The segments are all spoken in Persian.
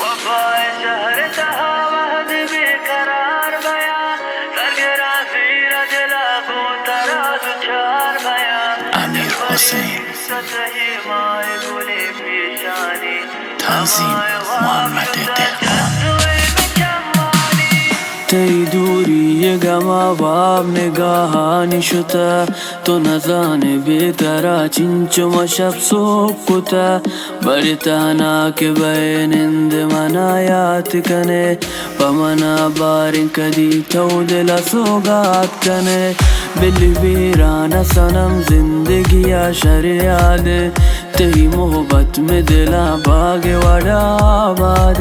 وفای شهر تها وحد بیقرار بیا سرگرا زیر دلا گوترا دو چار بیا امیر حسین ستهی مای گلی پیشانی تنظیم محمد دهقان تی دوری گما باب نگاهانی شتا تو نزانه بیترا چنچم شب صبح کتا بریتانا که بینند منا یاد کنه پمنا بارین کدی تو دل سوگات کنه بلی بیران سنم زندگی شریعت تی محبت میں دلا باغ وڑا آباد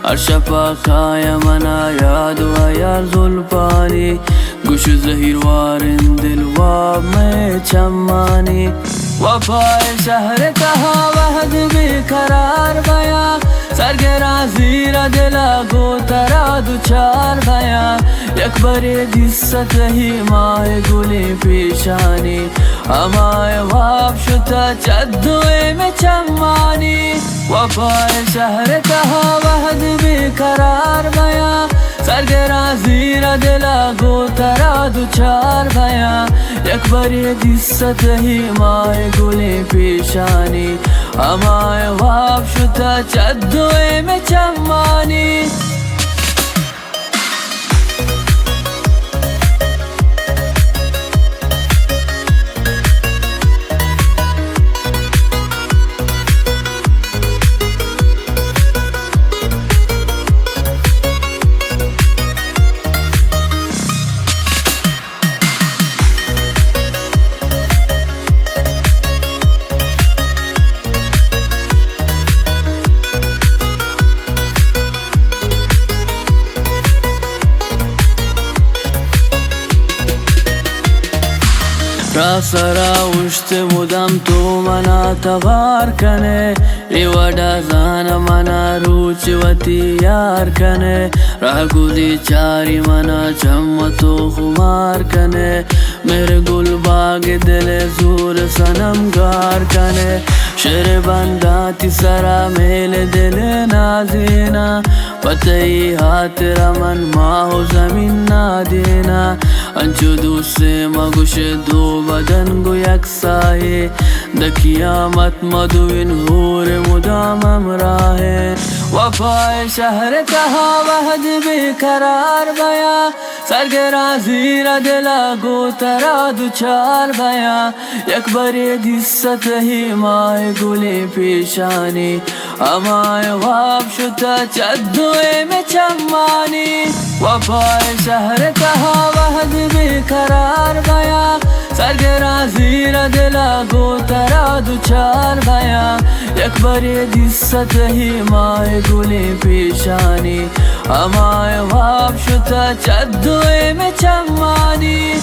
ارشپا خایا منا یاد و یار زلفانی گوش زہیر وارن دل واب میں چمانی وفای شہر کہا وحد بیقرار بیا سرگرا زیر دلا گوترا دو چار بیا یک بری دست ہی مائے گلی پیشانی ہمائے واب شتا چدوئے میں چمانی وفای شہر کہا وحد بیقرار بیا سرگرا زیر دلا گوترا دو چار بیا یک بری دست ہی مائے گلی پیشانی ہمائے واب شتا چدوئے میں چمانی راسرا وشت مدام تو منا تبار کنے ریوڑا زان منا روچ وتی یار کنے راہ گلی چاری منا چم تو خمار کنے میرے گل باغ دل زور سنم گار کنے شیر بنداتی سرا میل دل نازینا پتئی ہاتھ رمن ماہو زمین نہ دینا انچو دوسرے مگوش دو بدن گو یک ساہے دا قیامت مدوین ہور مدام امراہے وفای شہر کہا وحد بیقرار بیا سرگرا زیر دلا گوترا دو چار بیا یک بری دست ہی مائے گلی پیشانی ہمائے واب شتا چدوئے میں چمانی وفای شہر کہا وحد بیقرار بیا سرگرا زیر دلا گوترا دو چار بیا یک بری دست ہی مائے گلی پیشانی ہمائے واب شتا چدوئے میں چمانی